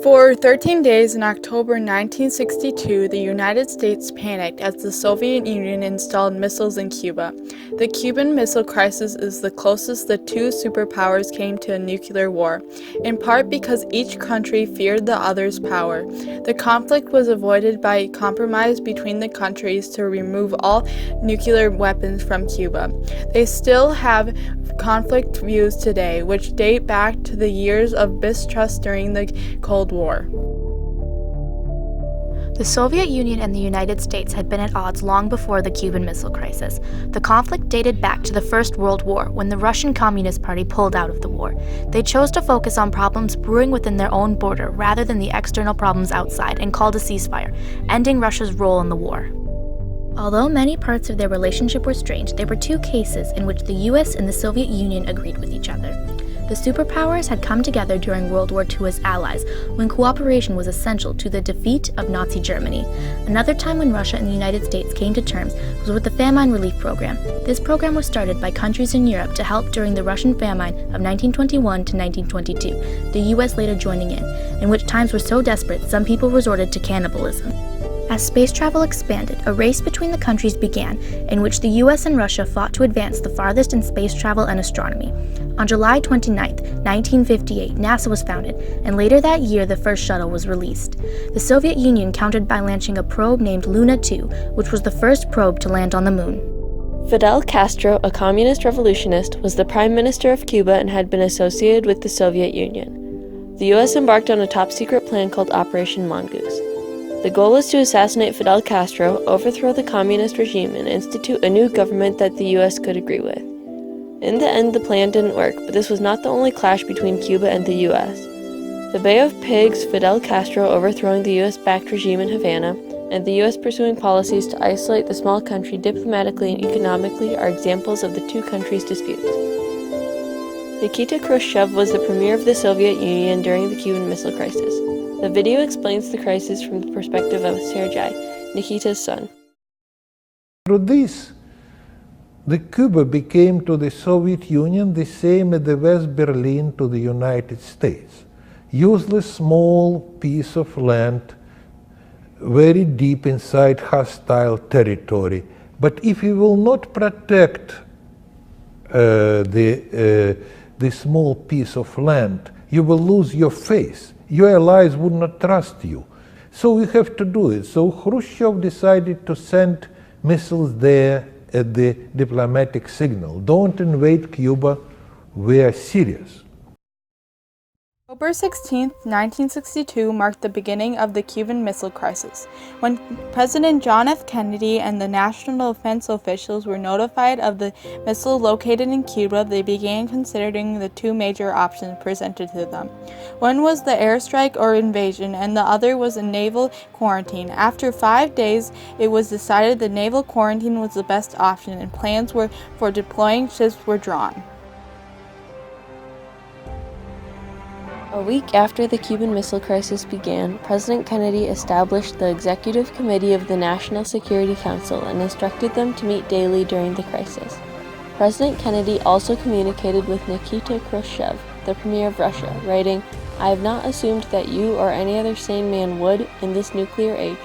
For 13 days in October 1962, the United States panicked as the Soviet Union installed missiles in Cuba. The Cuban Missile Crisis is the closest the two superpowers came to a nuclear war, in part because each country feared the other's power. The conflict was avoided by a compromise between the countries to remove all nuclear weapons from Cuba. They still have conflict views today, which date back to the years of mistrust during the Cold War. The Soviet Union and the United States had been at odds long before the Cuban Missile Crisis. The conflict dated back to the First World War, when the Russian Communist Party pulled out of the war. They chose to focus on problems brewing within their own border rather than the external problems outside, and called a ceasefire, ending Russia's role in the war. Although many parts of their relationship were strained, there were two cases in which the US and the Soviet Union agreed with each other. The superpowers had come together during World War II as allies, when cooperation was essential to the defeat of Nazi Germany. Another time when Russia and the United States came to terms was with the Famine Relief Program. This program was started by countries in Europe to help during the Russian famine of 1921 to 1922, the US later joining in which times were so desperate some people resorted to cannibalism. As space travel expanded, a race between the countries began, in which the US and Russia fought to advance the farthest in space travel and astronomy. On July 29, 1958, NASA was founded, and later that year the first shuttle was released. The Soviet Union countered by launching a probe named Luna 2, which was the first probe to land on the moon. Fidel Castro, a communist revolutionist, was the prime minister of Cuba and had been associated with the Soviet Union. The US embarked on a top-secret plan called Operation Mongoose. The goal was to assassinate Fidel Castro, overthrow the communist regime, and institute a new government that the US could agree with. In the end, the plan didn't work, but this was not the only clash between Cuba and the US. The Bay of Pigs, Fidel Castro overthrowing the US-backed regime in Havana, and the US pursuing policies to isolate the small country diplomatically and economically are examples of the two countries' disputes. Nikita Khrushchev was the premier of the Soviet Union during the Cuban Missile Crisis. The video explains the crisis from the perspective of Sergei, Nikita's son. Through this, the Cuba became to the Soviet Union the same as the West Berlin to the United States. Useless small piece of land, very deep inside hostile territory. But if you will not protect the small piece of land, you will lose your face. Your allies would not trust you. So we have to do it. So Khrushchev decided to send missiles there at the diplomatic signal. Don't invade Cuba, we are serious. October 16, 1962 marked the beginning of the Cuban Missile Crisis. When President John F. Kennedy and the National Defense officials were notified of the missile located in Cuba, they began considering the two major options presented to them. One was the airstrike or invasion, and the other was a naval quarantine. After 5 days, it was decided the naval quarantine was the best option, and plans for deploying ships were drawn. A week after the Cuban Missile Crisis began, President Kennedy established the Executive Committee of the National Security Council and instructed them to meet daily during the crisis. President Kennedy also communicated with Nikita Khrushchev, the Premier of Russia, writing, "I have not assumed that you or any other sane man would, in this nuclear age,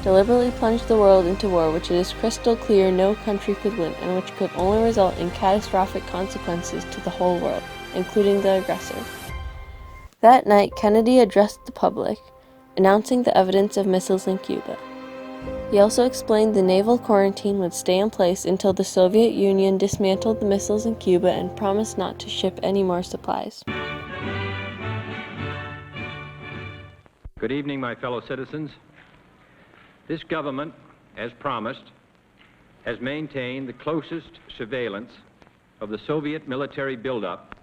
deliberately plunge the world into war which it is crystal clear no country could win and which could only result in catastrophic consequences to the whole world, including the aggressor." That night, Kennedy addressed the public, announcing the evidence of missiles in Cuba. He also explained the naval quarantine would stay in place until the Soviet Union dismantled the missiles in Cuba and promised not to ship any more supplies. Good evening, my fellow citizens. This government, as promised, has maintained the closest surveillance of the Soviet military buildup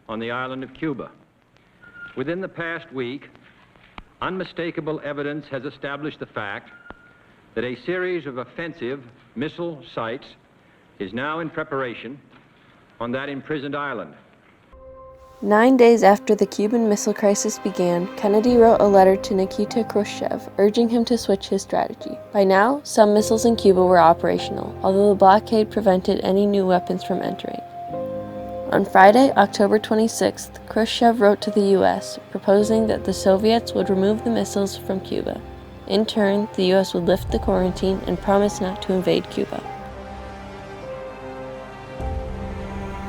on the island of Cuba. Within the past week, unmistakable evidence has established the fact that a series of offensive missile sites is now in preparation on that imprisoned island. 9 days after the Cuban Missile Crisis began, Kennedy wrote a letter to Nikita Khrushchev, urging him to switch his strategy. By now, some missiles in Cuba were operational, although the blockade prevented any new weapons from entering. On Friday, October 26th, Khrushchev wrote to the U.S., proposing that the Soviets would remove the missiles from Cuba. In turn, the U.S. would lift the quarantine and promise not to invade Cuba.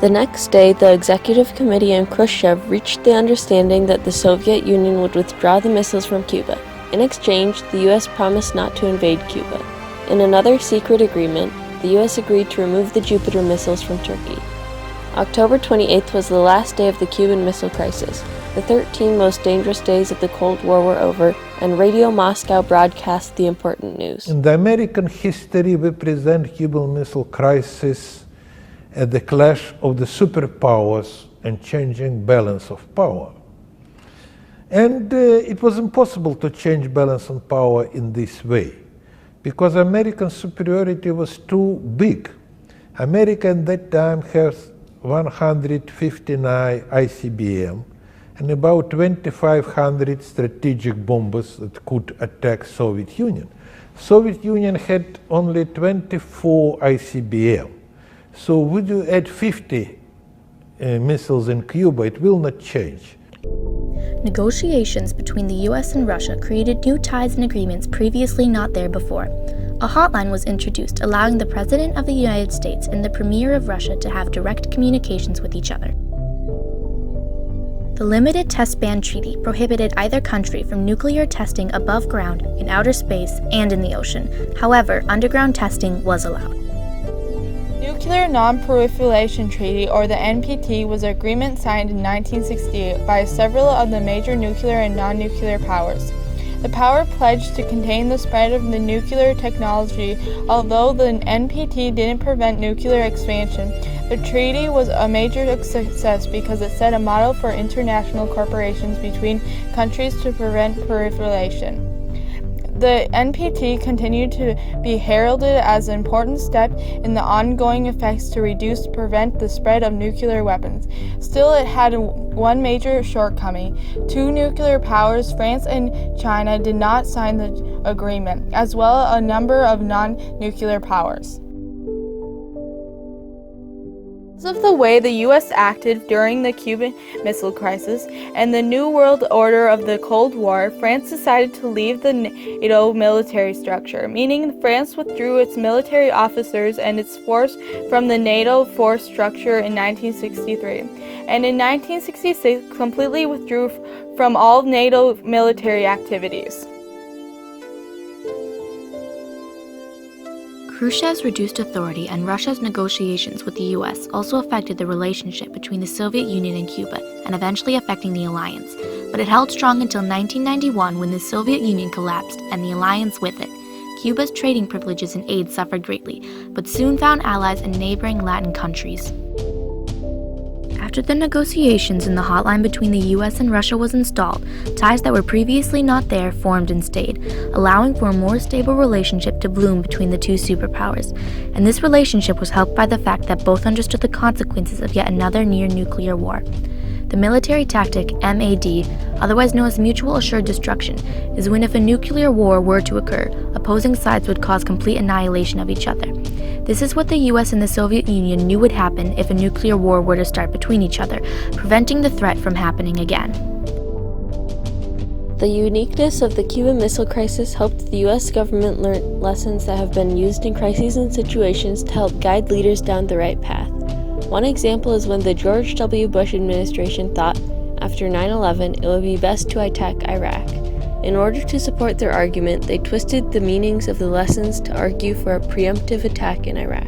The next day, the Executive Committee and Khrushchev reached the understanding that the Soviet Union would withdraw the missiles from Cuba. In exchange, the U.S. promised not to invade Cuba. In another secret agreement, the U.S. agreed to remove the Jupiter missiles from Turkey. October 28th was the last day of the Cuban Missile Crisis. The 13 most dangerous days of the Cold War were over, and Radio Moscow broadcast the important news. In the American history, we present Cuban Missile Crisis as the clash of the superpowers and changing balance of power. And it was impossible to change balance of power in this way, because American superiority was too big. America at that time has 159 ICBM and about 2,500 strategic bombers that could attack Soviet Union. Soviet Union had only 24 ICBM. So would you add 50 missiles in Cuba, it will not change. Negotiations between the U.S. and Russia created new ties and agreements previously not there before. A hotline was introduced, allowing the President of the United States and the Premier of Russia to have direct communications with each other. The Limited Test Ban Treaty prohibited either country from nuclear testing above ground, in outer space, and in the ocean. However, underground testing was allowed. Nuclear Non-Proliferation Treaty, or the NPT, was an agreement signed in 1968 by several of the major nuclear and non-nuclear powers. The power pledged to contain the spread of the nuclear technology. Although the NPT didn't prevent nuclear expansion, the treaty was a major success because it set a model for international corporations between countries to prevent proliferation. The NPT continued to be heralded as an important step in the ongoing efforts to prevent the spread of nuclear weapons. Still, it had one major shortcoming. Two nuclear powers, France and China, did not sign the agreement, as well as a number of non-nuclear powers. Because of the way the U.S. acted during the Cuban Missile Crisis and the New World Order of the Cold War, France decided to leave the NATO military structure, meaning France withdrew its military officers and its force from the NATO force structure in 1963, and in 1966 completely withdrew from all NATO military activities. Khrushchev's reduced authority and Russia's negotiations with the U.S. also affected the relationship between the Soviet Union and Cuba, and eventually affecting the alliance. But it held strong until 1991, when the Soviet Union collapsed and the alliance with it. Cuba's trading privileges and aid suffered greatly, but soon found allies in neighboring Latin countries. After the negotiations and the hotline between the U.S. and Russia was installed, ties that were previously not there formed and stayed, allowing for a more stable relationship to bloom between the two superpowers. And this relationship was helped by the fact that both understood the consequences of yet another near-nuclear war. The military tactic MAD, otherwise known as mutual assured destruction, is when if a nuclear war were to occur, opposing sides would cause complete annihilation of each other. This is what the US and the Soviet Union knew would happen if a nuclear war were to start between each other, preventing the threat from happening again. The uniqueness of the Cuban Missile Crisis helped the U.S. government learn lessons that have been used in crises and situations to help guide leaders down the right path. One example is when the George W. Bush administration thought, after 9/11, it would be best to attack Iraq. In order to support their argument, they twisted the meanings of the lessons to argue for a preemptive attack in Iraq.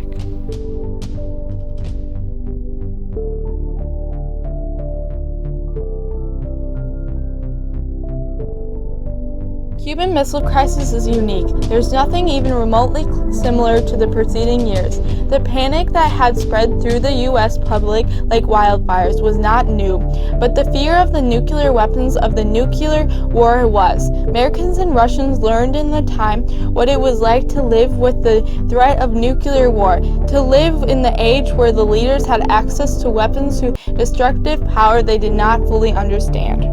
Cuban Missile Crisis is unique. There's nothing even remotely similar to the preceding years. The panic that had spread through the U.S. public like wildfires was not new, but the fear of the nuclear weapons of the nuclear war was. Americans and Russians learned in the time what it was like to live with the threat of nuclear war, to live in the age where the leaders had access to weapons whose destructive power they did not fully understand.